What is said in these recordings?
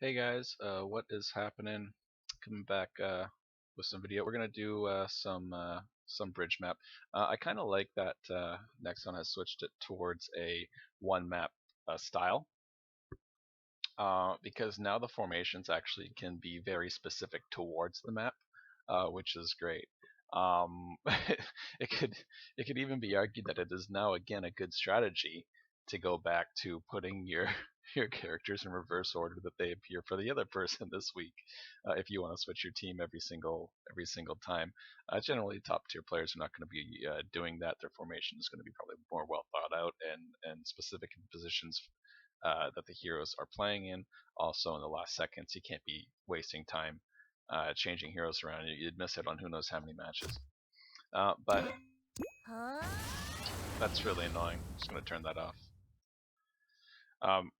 Hey guys, what is happening? Coming back with some video. We're gonna do some bridge map. I kind of like that Nexon has switched it towards a one map style because now the formations actually can be very specific towards the map, which is great. Um, it could it could even be argued that it is now again a good strategy to go back to putting your your characters in reverse order that they appear for the other person this week, if you want to switch your team every single time. Generally, top tier players are not going to be doing that. Their formation is going to be probably more well thought out and specific in positions that the heroes are playing in. Also, in the last seconds, you can't be wasting time changing heroes around. You'd miss it on who knows how many matches. But that's really annoying. I'm just going to turn that off. Um,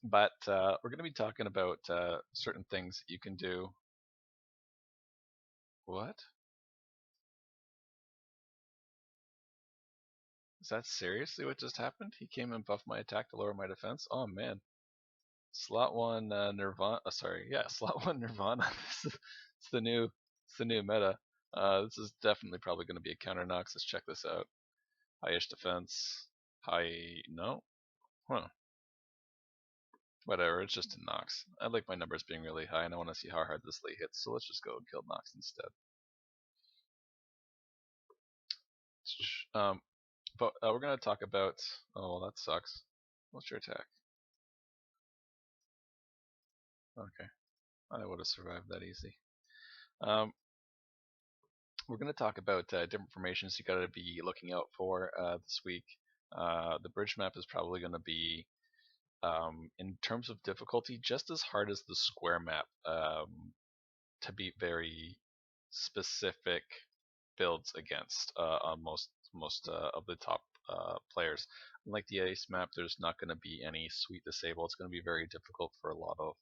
but we're going to be talking about certain things that you can do. What? Is that seriously what just happened? He came and buffed my attack to lower my defense? Oh man. Slot one Nirvana. Sorry, yeah, slot one Nirvana. it's the new, it's the new meta. This is definitely probably going to be a counter Nox. Let's check this out. Highish defense. High, no, huh? Whatever. It's just a Nox. I like my numbers being really high, and I want to see how hard this late hits. So let's just go and kill Nox instead. Um, but we're gonna talk about. Oh, well, that sucks. What's your attack? Okay, I would have survived that easy. Um, we're going to talk about different formations you got to be looking out for this week. The bridge map is probably going to be, in terms of difficulty, just as hard as the square map, to be very specific builds against on most of the top players. Unlike the ace map, there's not going to be any sweet disable. It's going to be very difficult for a lot of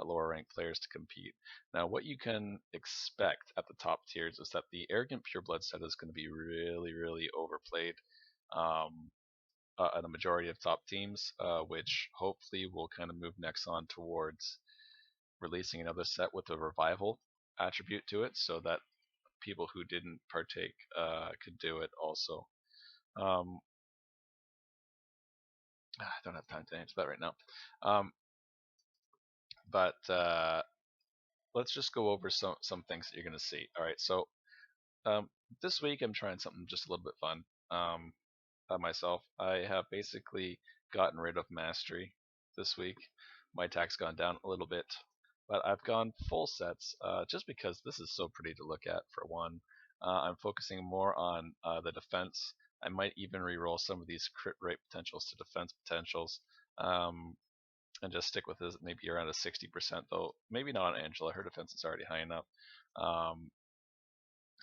lower ranked players to compete. Now, what you can expect at the top tiers is that the arrogant pureblood set is going to be really overplayed. Um, at a majority of top teams, which hopefully will kind of move Nexon towards releasing another set with a revival attribute to it, so that people who didn't partake could do it also. Um, I don't have time to answer that right now. Um, but let's just go over some things that you're going to see. All right, so um, this week I'm trying something just a little bit fun myself. I have basically gotten rid of mastery this week. My attack's gone down a little bit, but I've gone full sets just because this is so pretty to look at. For one, I'm focusing more on the defense. I might even reroll some of these crit rate potentials to defense potentials, and just stick with this maybe around a 60%, though maybe not on Angela. Her defense is already high enough. Um,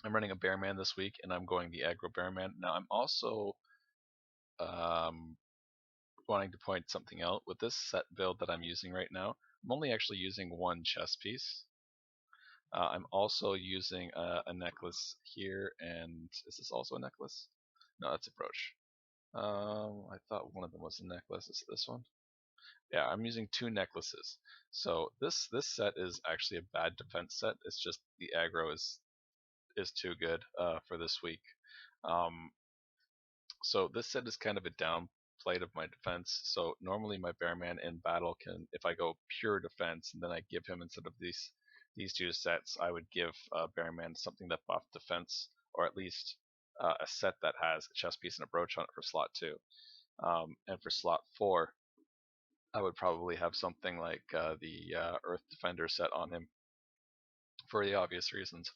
I'm running a Bearman this week, and I'm going the aggro Bearman. Now I'm also um, wanting to point something out. With this set build that I'm using right now, I'm only actually using one chess piece. I'm also using a necklace here, and is this also a necklace? No, that's a brooch. I thought one of them was a necklace. Is this one? Yeah, I'm using two necklaces. So this set is actually a bad defense set. It's just the aggro is too good for this week. Um, so this set is kind of a downplayed of my defense. So normally my Bearman in battle can, if I go pure defense and then I give him, instead of these two sets, I would give Bearman something that buffed defense, or at least a set that has a chess piece and a brooch on it for slot 2. And for slot 4, I would probably have something like the Earth Defender set on him for the obvious reasons.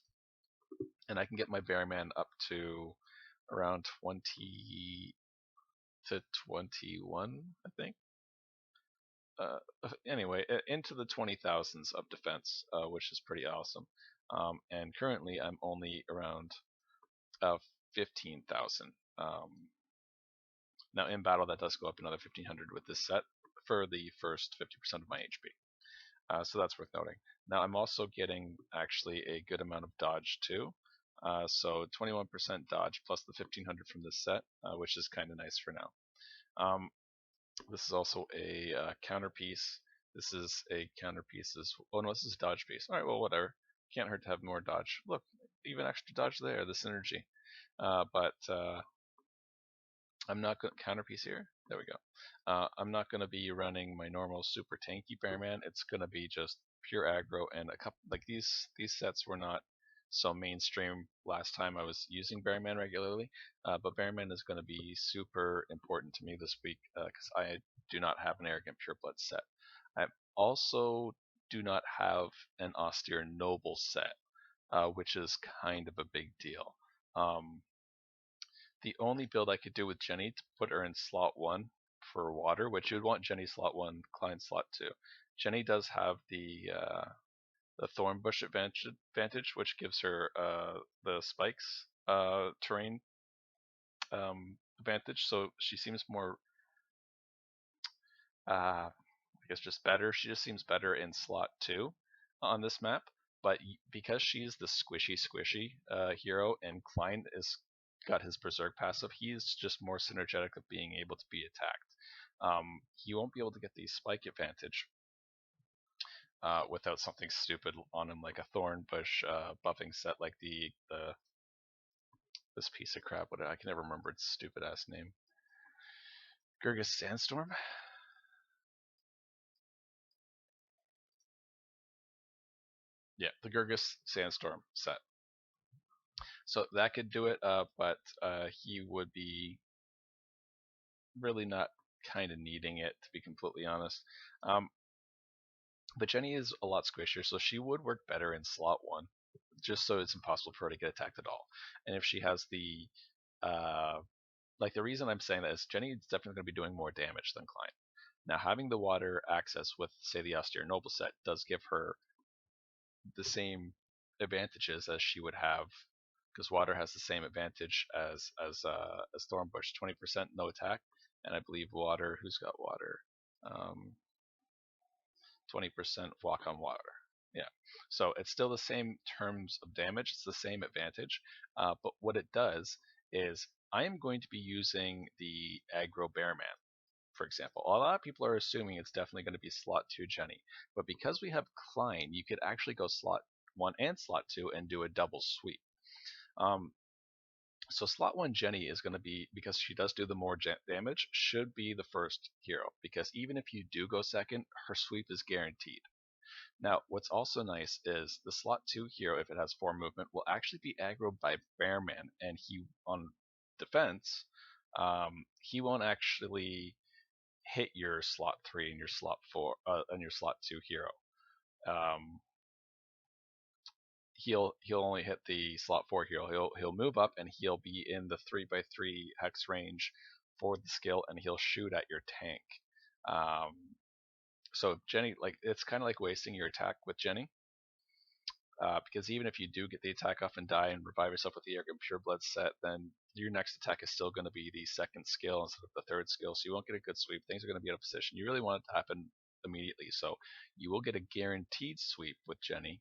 And I can get my Bearman up to around 20 to 21, I think. Uh, anyway, into the 20,000s of defense, which is pretty awesome. And currently, I'm only around 15,000. Now, in battle, that does go up another 1,500 with this set for the first 50% of my HP. So that's worth noting. Now, I'm also getting actually a good amount of dodge too. So 21% dodge plus the 1,500 from this set, which is kind of nice for now. This is also a counter piece. This is a counter piece. Oh no, this is a dodge piece. All right, well whatever. Can't hurt to have more dodge. Look, even extra dodge there. The synergy. But I'm not going to counterpiece here. There we go. I'm not going to be running my normal super tanky Bearman. It's going to be just pure aggro and a couple like these sets were not so mainstream last time I was using Bearman regularly, but Bearman is going to be super important to me this week because I do not have an Arrogant Pureblood set. I also do not have an Austere Noble set, which is kind of a big deal. The only build I could do with Jenny to put her in slot 1 for water, which you would want Jenny slot 1, Klein slot 2. Jenny does have the Thorn Bush advantage, which gives her the spikes terrain advantage, so she seems more, I guess, just better. She just seems better in slot 2 on this map. But because she's the squishy hero, and Klein is got his Berserk passive, he's just more synergetic of being able to be attacked. He won't be able to get the spike advantage without something stupid on him, like a Thorn Bush buffing set, like this piece of crap. What I can never remember its stupid ass name. Gurgus Sandstorm. Yeah, the Gurgus Sandstorm set. So that could do it, but he would be really not kind of needing it, to be completely honest. But Jenny is a lot squishier, so she would work better in slot 1, just so it's impossible for her to get attacked at all. And if she has the like, the reason I'm saying that is Jenny is definitely going to be doing more damage than Klein. Now, having the water access with, say, the Austere Noble set does give her the same advantages as she would have, because water has the same advantage as Thornbush, 20% no attack, and I believe water. Who's got water? 20% walk on water. Yeah, so it's still the same terms of damage. It's the same advantage, but what it does is I am going to be using the aggro Bearman, for example. A lot of people are assuming it's definitely going to be slot 2 Jenny, but because we have Klein, you could actually go slot 1 and slot 2 and do a double sweep. So slot 1 Jenny is going to be, because she does do the more damage, should be the first hero, because even if you do go second, her sweep is guaranteed. Now, what's also nice is the slot 2 hero, if it has 4 movement, will actually be aggroed by Bearman, and he, on defense, he won't actually hit your slot 3 and your slot 4 and your slot 2 hero. He'll only hit the slot 4 hero. He'll move up and he'll be in the 3x3 hex range for the skill, and he'll shoot at your tank. So Jenny, like, it's kind of like wasting your attack with Jenny, because even if you do get the attack off and die and revive yourself with the Arrogant Pureblood set, then your next attack is still going to be the second skill instead of the third skill, so you won't get a good sweep. Things are going to be out of position. You really want it to happen immediately, so you will get a guaranteed sweep with Jenny,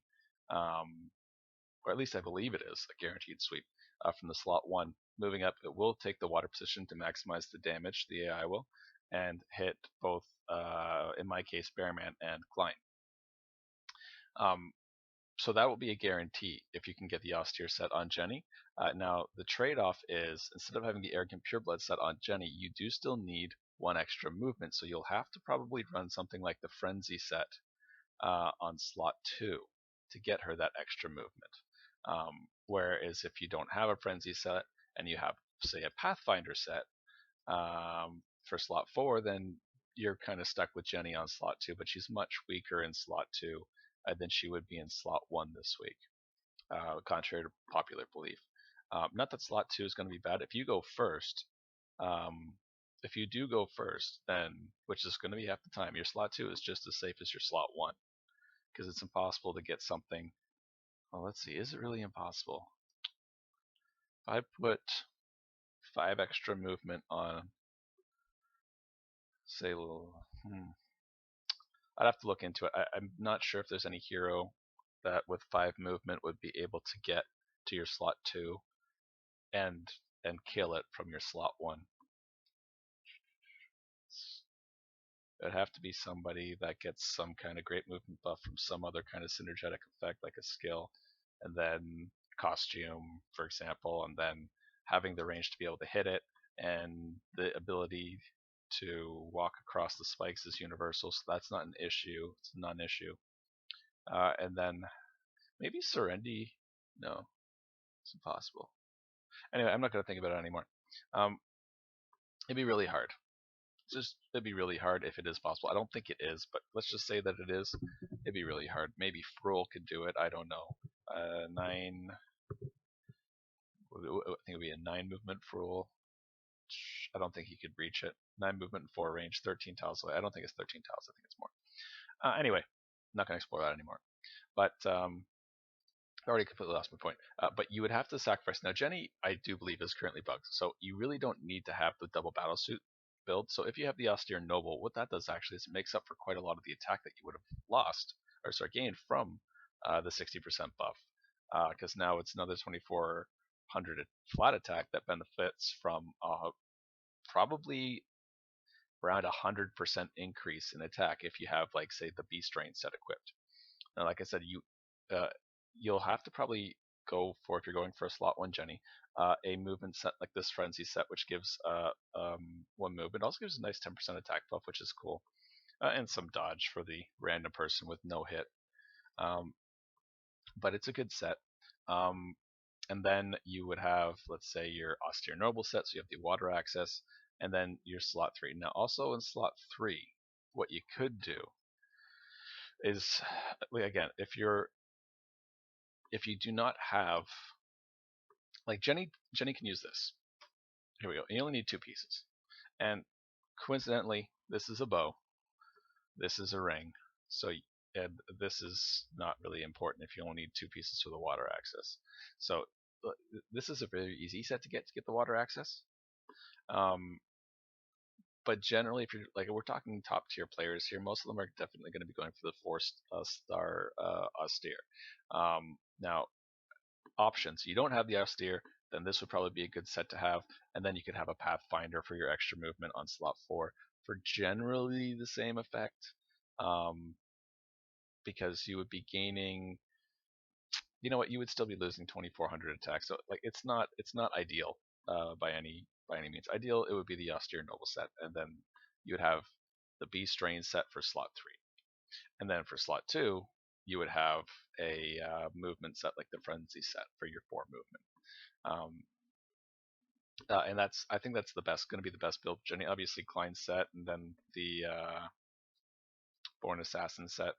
or at least I believe it is a guaranteed sweep from the slot 1. Moving up, it will take the water position to maximize the damage, the AI will, and hit both, in my case, Bearman and Klein. So that will be a guarantee if you can get the austere set on Jenny. Now, the trade-off is, instead of having the Arrogant Pureblood set on Jenny, you do still need 1 extra movement, so you'll have to probably run something like the Frenzy set on slot 2 to get her that extra movement. Whereas if you don't have a Frenzy set and you have, say, a Pathfinder set for slot 4, then you're kind of stuck with Jenny on slot 2, but she's much weaker in slot 2 than she would be in slot 1 this week, contrary to popular belief. Not that slot 2 is going to be bad. If you go first, if you do go first, then, which is going to be half the time, your slot 2 is just as safe as your slot 1, because it's impossible to get something. Well, let's see, is it really impossible? If I put 5 extra movement on, say, I'd have to look into it. I'm not sure if there's any hero that with 5 movement would be able to get to your slot 2 and kill it from your slot 1. It'd have to be somebody that gets some kind of great movement buff from some other kind of synergetic effect, like a skill, and then costume, for example, and then having the range to be able to hit it, and the ability to walk across the spikes is universal, so that's not an issue. It's a non-issue. And then maybe Serendi. No, it's impossible. Anyway, I'm not going to think about it anymore. Um, it'd be really hard. It'd be really hard if it is possible. I don't think it is, but let's just say that it is. It'd be really hard. Maybe Frol could do it. I don't know. Nine. I think it'd be a 9 movement Frol. I don't think he could reach it. 9 movement and 4 range, 13 tiles away. I don't think it's 13 tiles. I think it's more. Anyway, not going to explore that anymore. But I already completely lost my point. But you would have to sacrifice. Now, Jenny, I do believe, is currently bugged. So you really don't need to have the double battle suit build. So if you have the austere noble, what that does actually is it makes up for quite a lot of the attack that you would have lost, or sorry, gained from the 60% buff. Because now it's another 2400 flat attack that benefits from probably around 100% increase in attack if you have, like, say, the beast range set equipped. Now, like I said, uh, you'll have to probably go for, if you're going for a slot 1 Jenny, a movement set like this frenzy set, which gives 1 movement. Also gives a nice 10% attack buff, which is cool, and some dodge for the random person with no hit. But it's a good set. And then you would have, let's say, your austere noble set, so you have the water access, and then your slot 3. Now, also in slot 3, what you could do is, again, if you do not have, like, Jenny can use this. Here we go. You only need 2 pieces, and coincidentally, this is a bow, this is a ring, so and this is not really important if you only need 2 pieces for the water access. So this is a very easy set to get the water access. But generally, if you're, like, we're talking top tier players here, most of them are definitely going to be going for the 4-star austere. Now, options. You don't have the austere, then this would probably be a good set to have, and then you could have a pathfinder for your extra movement on slot 4 for generally the same effect, because you would be gaining, you know what, you would still be losing 2400 attack, so, like, it's not ideal by any means. Ideal, it would be the austere noble set, and then you would have the beast range set for slot 3, and then for slot 2 you would have a movement set like the frenzy set for your 4 movement. And I think that's going to be the best build. Jenny, obviously, Klein's set, and then the Born Assassin set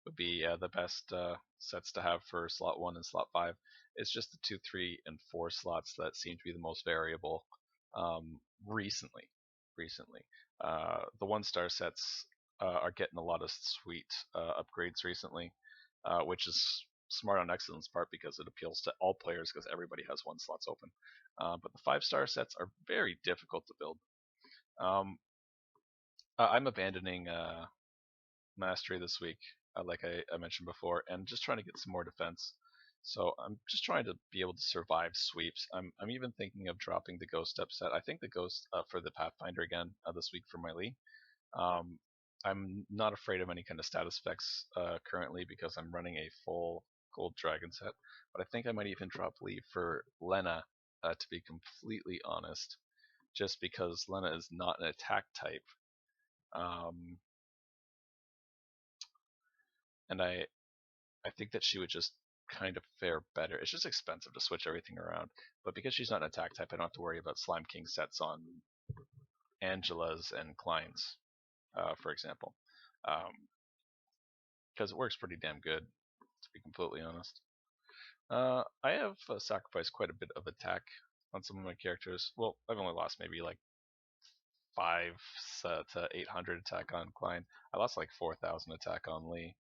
would be the best sets to have for slot 1 and slot 5. It's just the 2, 3, and 4 slots that seem to be the most variable recently. The 1-star sets are getting a lot of sweet upgrades recently, which is smart on Excellent's part because it appeals to all players because everybody has 1 slots open. But the 5-star sets are very difficult to build. I'm abandoning Mastery this week, like I mentioned before, and just trying to get some more defense. So I'm just trying to be able to survive sweeps. I'm even thinking of dropping the Ghost Step set. I think the Ghost for the Pathfinder again this week for my Lee. I'm not afraid of any kind of status effects currently because I'm running a full Gold Dragon set. But I think I might even drop Lee for Lena, to be completely honest, just because Lena is not an attack type. And I think that she would just kind of fare better. It's just expensive to switch everything around. But because she's not an attack type, I don't have to worry about Slime King sets on Angela's and Klein's, for example. Because it works pretty damn good, to be completely honest. I have sacrificed quite a bit of attack on some of my characters. Well, I've only lost maybe like 5 to 800 attack on Klein. I lost like 4,000 attack on Lee.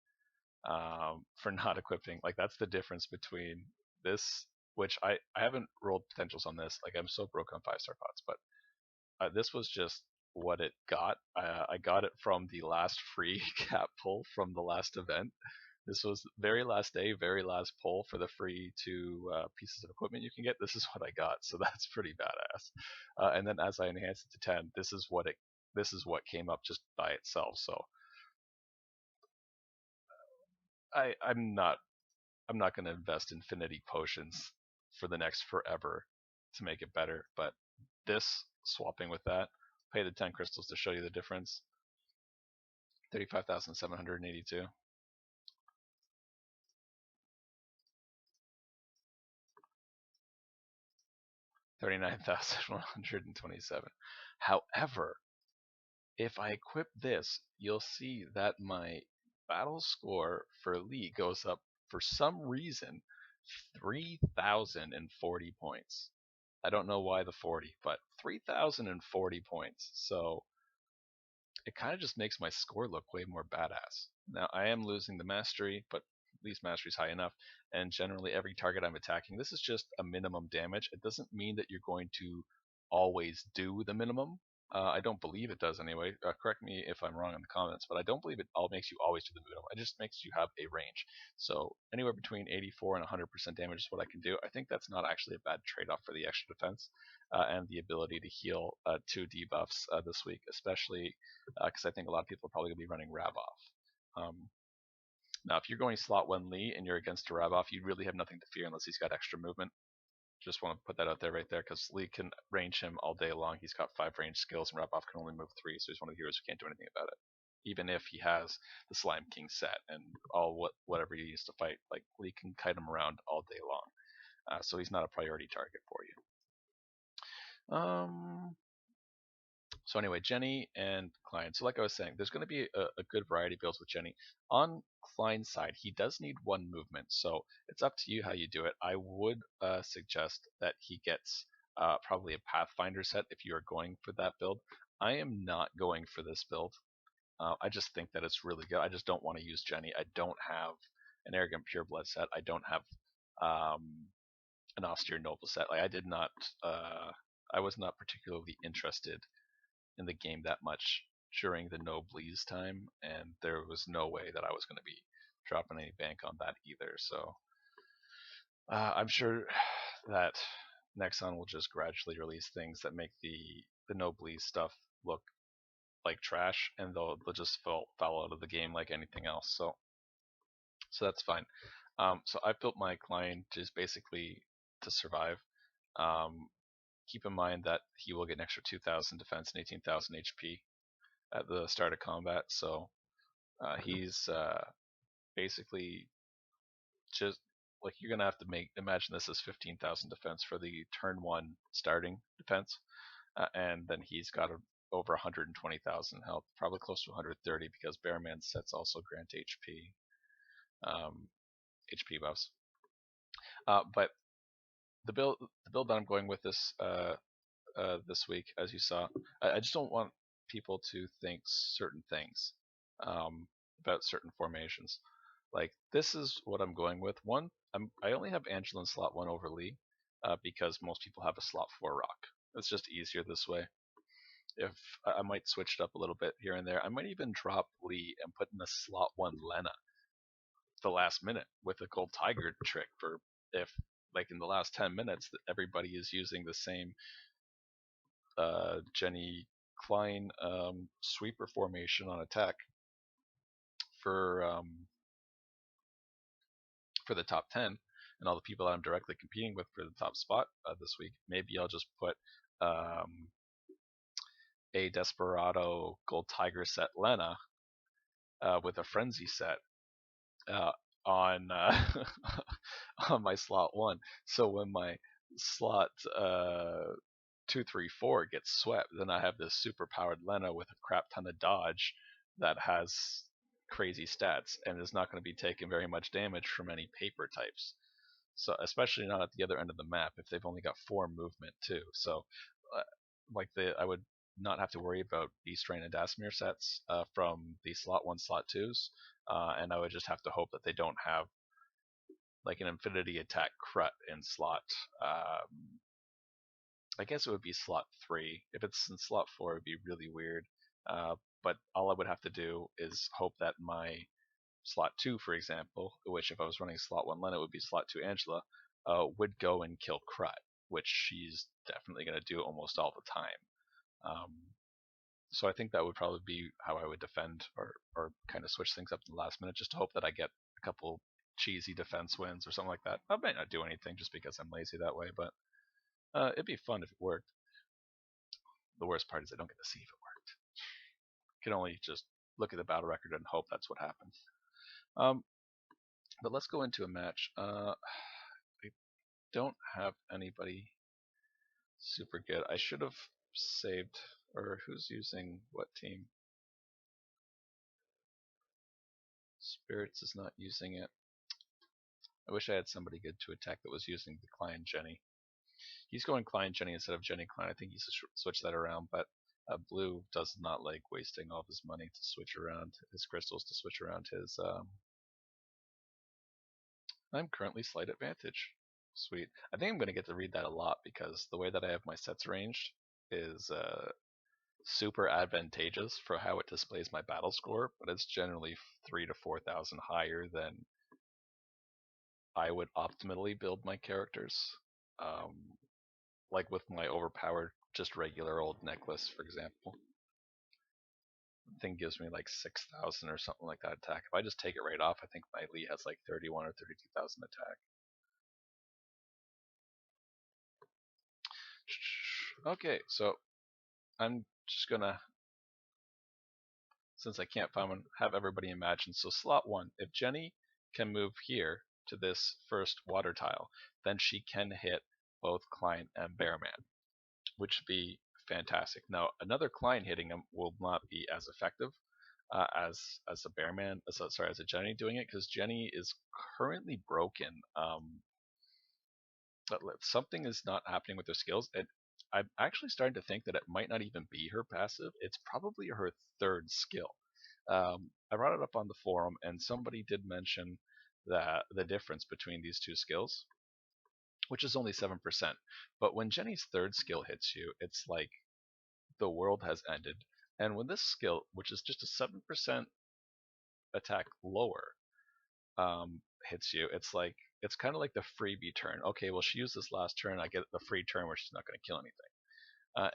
For not equipping. Like, that's the difference between this, which I haven't rolled potentials on this. Like, I'm so broke on 5-star pots, but this was just what it got. I got it from the last free cap pull from the last event. This was very last day, very last pull for the free 2 pieces of equipment you can get. This is what I got, so that's pretty badass. And then as I enhanced it to 10, this is what this is what came up just by itself. So I'm not going to invest infinity potions for the next forever to make it better. But this swapping with that, pay the 10 crystals to show you the difference. 35,782. 39,127. However, if I equip this, you'll see that my battle score for Lee goes up for some reason 3,040 points. I don't know why the 40, but 3,040 points. So it kind of just makes my score look way more badass. Now I am losing the mastery, but at least mastery's high enough. And generally, every target I'm attacking, this is just a minimum damage. It doesn't mean that you're going to always do the minimum. I don't believe it does anyway. Correct me if I'm wrong in the comments, but I don't believe it all makes you always do the minimum. It just makes you have a range. So anywhere between 84 and 100% damage is what I can do. I think that's not actually a bad trade-off for the extra defense and the ability to heal 2 debuffs this week, especially because I think a lot of people are probably going to be running Rav-Off. Now, if you're going slot 1 Lee and you're against a Rav-Off, you really have nothing to fear unless he's got extra movement. Just want to put that out there right there because Lee can range him all day long. He's got 5 range skills and Rav-Off can only move 3, so he's one of the heroes who can't do anything about it. Even if he has the Slime King set and whatever he needs to fight, like Lee can kite him around all day long. So he's not a priority target for you. So anyway, Jenny and Klein. So like I was saying, there's going to be a good variety of builds with Jenny. On Klein's side, he does need 1 movement, so it's up to you how you do it. I would suggest that he gets probably a Pathfinder set if you are going for that build. I am not going for this build. I just think that it's really good. I just don't want to use Jenny. I don't have an Arrogant Pureblood set. I don't have an Austere Noble set. Like I was not particularly interested in the game that much during the Noblesse time, and there was no way that I was going to be dropping any bank on that either. So I'm sure that Nexon will just gradually release things that make the Noblesse stuff look like trash, and they'll just fall out of the game like anything else. So that's fine. So I built my client just basically to survive. Keep in mind that he will get an extra 2,000 defense and 18,000 HP at the start of combat. So he's basically just like you're gonna have to imagine this as 15,000 defense for the turn 1 starting defense, and then he's got over 120,000 health, probably close to 130 because Bearman sets also grant HP buffs. But the build that I'm going with this week, as you saw, I just don't want people to think certain things about certain formations. Like this is what I'm going with. I only have Angela in slot 1 over Lee because most people have a slot 4 rock. It's just easier this way. If I might switch it up a little bit here and there, I might even drop Lee and put in a slot 1 Lena the last minute with a gold tiger trick for if like in the last 10 minutes that everybody is using the same Jenny Klein sweeper formation on attack for the top 10 and all the people that I'm directly competing with for the top spot this week. Maybe I'll just put a Desperado Gold Tiger set Lena with a Frenzy set on on my slot 1. So when my slot 2, 3, 4 gets swept, then I have this super powered Lena with a crap ton of dodge that has crazy stats and is not going to be taking very much damage from any paper types. So especially not at the other end of the map if they've only got 4 movement too. So I would not have to worry about Beast Rain and Dasimir sets from the slot 1, slot 2s, and I would just have to hope that they don't have like an Infinity Attack Crut in slot. I guess it would be slot 3. If it's in slot 4, it would be really weird. But all I would have to do is hope that my slot 2, for example, which if I was running slot 1 Lena, it would be slot 2 Angela, would go and kill Crut, which she's definitely going to do almost all the time. So I think that would probably be how I would defend, or kind of switch things up in the last minute, just to hope that I get a couple cheesy defense wins or something like that. I might not do anything just because I'm lazy that way, but it'd be fun if it worked. The worst part is I don't get to see if it worked. I can only just look at the battle record and hope that's what happened. But let's go into a match. I don't have anybody super good. I should have saved, or who's using what team? Spirits is not using it. I wish I had somebody good to attack that was using the Klein Jenny. He's going Klein Jenny instead of Jenny Klein. I think he's switch that around, but Blue does not like wasting all of his money to switch around his crystals to switch around his. I'm currently slight advantage. Sweet. I think I'm going to get to read that a lot because the way that I have my sets arranged is super advantageous for how it displays my battle score, but it's generally 3 to 4,000 higher than I would optimally build my characters. Like with my overpowered, just regular old necklace, for example. The thing gives me like 6,000 or something like that attack. If I just take it right off, I think my Lee has like 31 or 32,000 attack. Okay, so I'm just gonna, since I can't find one, have everybody imagine. So slot 1, if Jenny can move here to this first water tile, then she can hit both Klein and Bearman, which would be fantastic. Now, another Klein hitting him will not be as effective as a Bearman, as a Jenny doing it, because Jenny is currently broken. Something is not happening with her skills, and I'm actually starting to think that it might not even be her passive. It's probably her third skill. I brought it up on the forum, and somebody did mention that the difference between these two skills, which is only 7%. But when Jenny's third skill hits you, it's like the world has ended. And when this skill, which is just a 7% attack lower, hits you, it's kind of like the freebie turn. Okay, well, she used this last turn, I get the free turn where she's not going to kill anything.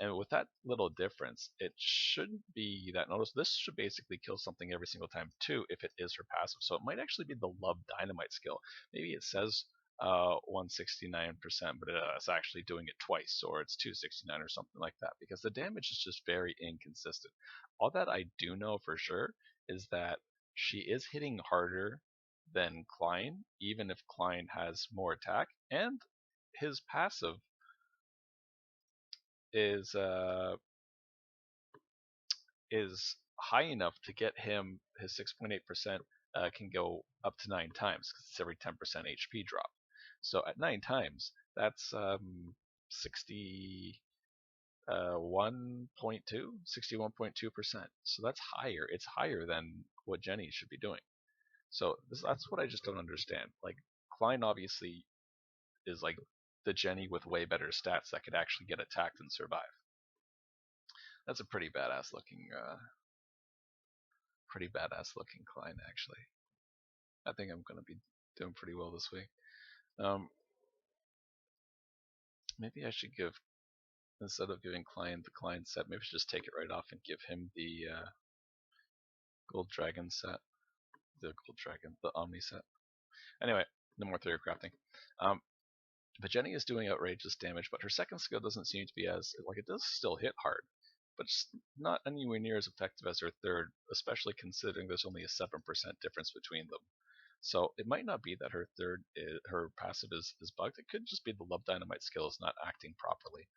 And with that little difference, it shouldn't be that noticeable. This should basically kill something every single time too, if it is her passive. So it might actually be the Love Dynamite skill. Maybe it says 169%, but it's actually doing it twice, or it's 269 or something like that, because the damage is just very inconsistent. All that I do know for sure is that she is hitting harder than Klein, even if Klein has more attack, and his passive is high enough to get him his 6.8% can go up to 9 times because it's every 10% HP drop. So at 9 times, that's 61.2%. So that's higher. It's higher than what Jenny should be doing. So that's what I just don't understand. Like, Klein obviously is like the Jenny with way better stats that could actually get attacked and survive. That's a pretty badass looking Klein, actually. I think I'm gonna be doing pretty well this week. Maybe I should give, instead of giving Klein the Klein set, maybe I should just take it right off and give him the Gold Dragon set, the Omni set. Anyway, no more theory crafting. But Jenny is doing outrageous damage, but her second skill doesn't seem to be as, like, it does still hit hard, but it's not anywhere near as effective as her third, especially considering there's only a 7% difference between them. So it might not be that her passive is bugged. It could just be the Love Dynamite skill is not acting properly.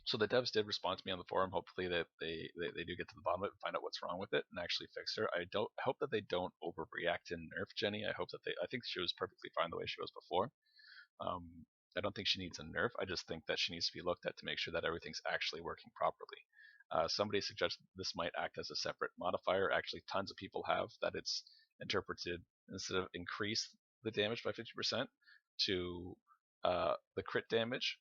So the devs did respond to me on the forum. Hopefully that they do get to the bottom of it and find out what's wrong with it and actually fix her. I hope that they don't overreact and nerf Jenny. I think she was perfectly fine the way she was before. I don't think she needs a nerf. I just think that she needs to be looked at to make sure that everything's actually working properly. Somebody suggested this might act as a separate modifier. Actually, tons of people have that it's interpreted, instead of increase the damage by 50% to the crit damage,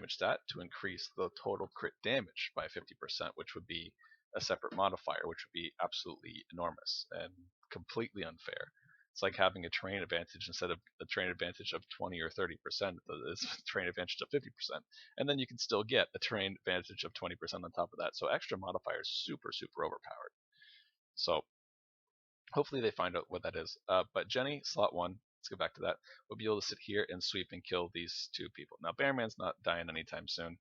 stat, to increase the total crit damage by 50%, which would be a separate modifier, which would be absolutely enormous and completely unfair. It's like having a terrain advantage instead of a terrain advantage of 20 or 30%. It's a terrain advantage of 50%, and then you can still get a terrain advantage of 20% on top of that. So extra modifier is super super overpowered. So hopefully they find out what that is. But Jenny, slot 1, let's go back to that, will be able to sit here and sweep and kill these 2 people. Now, Bearman's not dying anytime soon.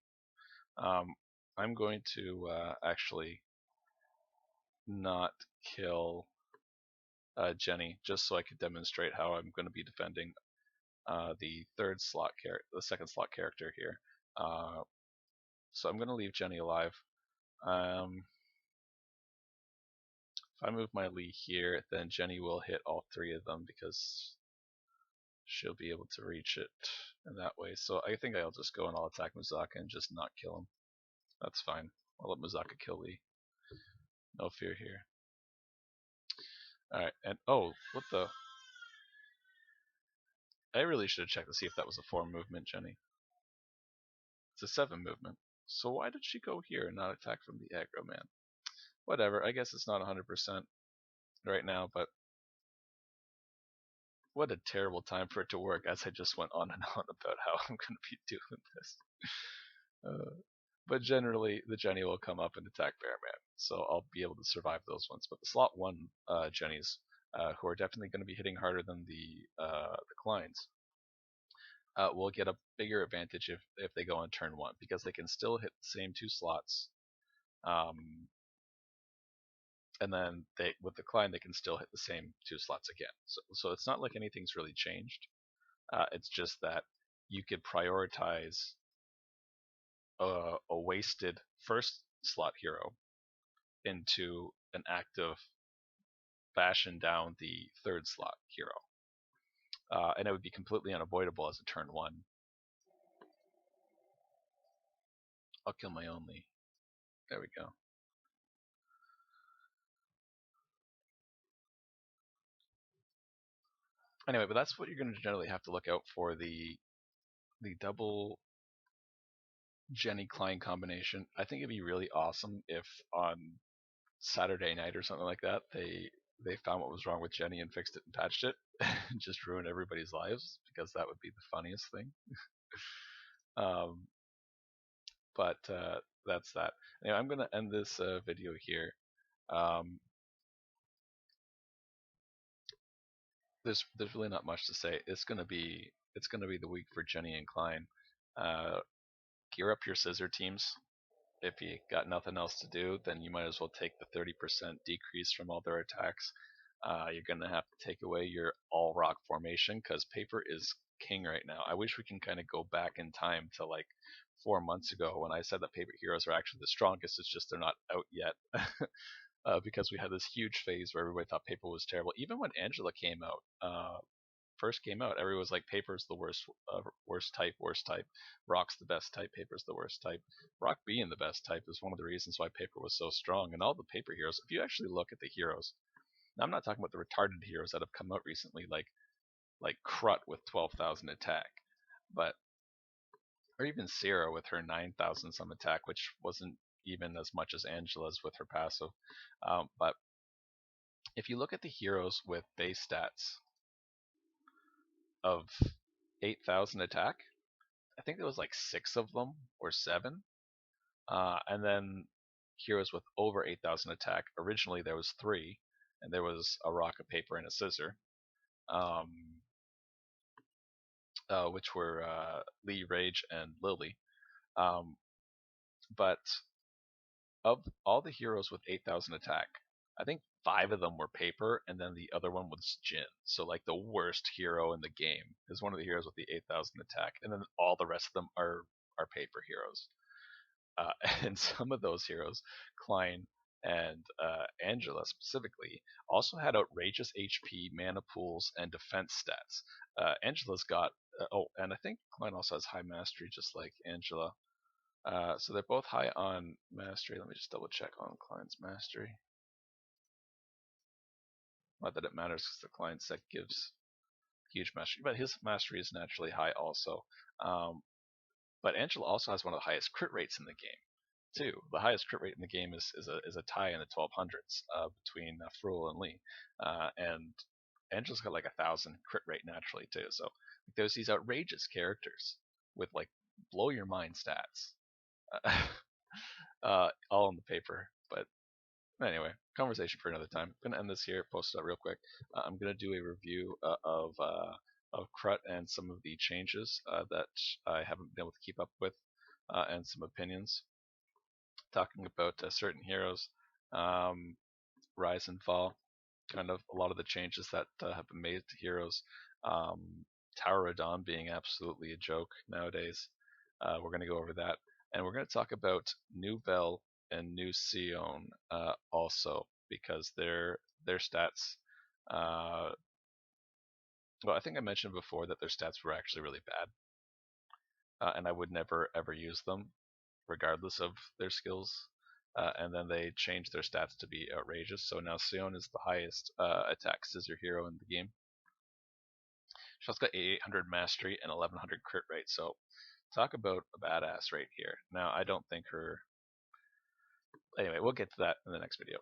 I'm going to actually not kill Jenny, just so I could demonstrate how I'm going to be defending the second slot character here. So I'm going to leave Jenny alive. If I move my Lee here, then Jenny will hit all 3 of them because she'll be able to reach it in that way. So I think I'll just go and I'll attack Muzaka and just not kill him. That's fine. I'll let Muzaka kill Lee. No fear here. Alright, and oh, what the? I really should have checked to see if that was a 4 movement, Jenny. It's a 7 movement. So why did she go here and not attack from the aggro man? Whatever, I guess it's not 100% right now, but what a terrible time for it to work, as I just went on and on about how I'm going to be doing this. But generally, the Jenny will come up and attack Bearman, so I'll be able to survive those ones. But the slot 1 Jennies, who are definitely going to be hitting harder than the Kleins, will get a bigger advantage if they go on turn 1, because they can still hit the same 2 slots. And then with the Klein, they can still hit the same 2 slots again. So it's not like anything's really changed. It's just that you could prioritize a wasted first slot hero into an active fashion down the 3rd slot hero. And it would be completely unavoidable as a turn 1. I'll kill my only. There we go. Anyway, but that's what you're going to generally have to look out for, the double Jenny Klein combination. I think it'd be really awesome if on Saturday night or something like that they found what was wrong with Jenny and fixed it and patched it and just ruined everybody's lives, because that would be the funniest thing. But that's that. Anyway, I'm going to end this video here. There's really not much to say. It's gonna be the week for Jenny and Klein. Gear up your scissor teams. If you got nothing else to do, then you might as well take the 30% decrease from all their attacks. You're gonna have to take away your all rock formation, because paper is king right now. I wish we can kind of go back in time to like 4 months ago when I said that paper heroes are actually the strongest. It's just they're not out yet. Because we had this huge phase where everybody thought paper was terrible. Even when Angela first came out, everyone was like, paper's the worst type. Rock's the best type, paper's the worst type. Rock being the best type is one of the reasons why paper was so strong. And all the paper heroes, if you actually look at the heroes, now I'm not talking about the retarded heroes that have come out recently, like Krut with 12,000 attack, but or even Sierra with her 9,000 some attack, which wasn't even as much as Angela's with her passive. But if you look at the heroes with base stats of 8,000 attack, I think there was like 6 of them or 7. And then heroes with over 8,000 attack, originally there was 3, and there was a rock, a paper, and a scissor, which were Lee, Rage, and Lily. But of all the heroes with 8,000 attack, I think 5 of them were paper, and then the other one was Jin. So like the worst hero in the game is one of the heroes with the 8,000 attack, and then all the rest of them are paper heroes. And some of those heroes, Klein and Angela specifically, also had outrageous HP, mana pools, and defense stats. Angela's got and I think Klein also has high mastery, just like Angela. So they're both high on mastery. Let me just double check on Klein's mastery. Not that it matters, because the Klein set gives huge mastery, but his mastery is naturally high also. But Angela also has one of the highest crit rates in the game too. The highest crit rate in the game is a tie in the 1200s between Fruel and Lee, and Angela's got like 1,000 crit rate naturally too. So like, there's these outrageous characters with like blow your mind stats, all on the paper. But anyway, conversation for another time. I'm gonna end this here. Post it up real quick. I'm gonna do a review of Crut and some of the changes that I haven't been able to keep up with, and some opinions talking about certain heroes, um, rise and fall, kind of a lot of the changes that have been made to heroes. Um, Tower of Dawn being absolutely a joke nowadays. We're going to go over that, and we're going to talk about New Bell and New Sion also, because their stats. Well, I think I mentioned before that their stats were actually really bad, and I would never ever use them, regardless of their skills. And then they changed their stats to be outrageous. So now Sion is the highest attack scissor hero in the game. She's also got 800 mastery and 1100 crit rate. So talk about a badass right here. Now I don't think her. Anyway, we'll get to that in the next video.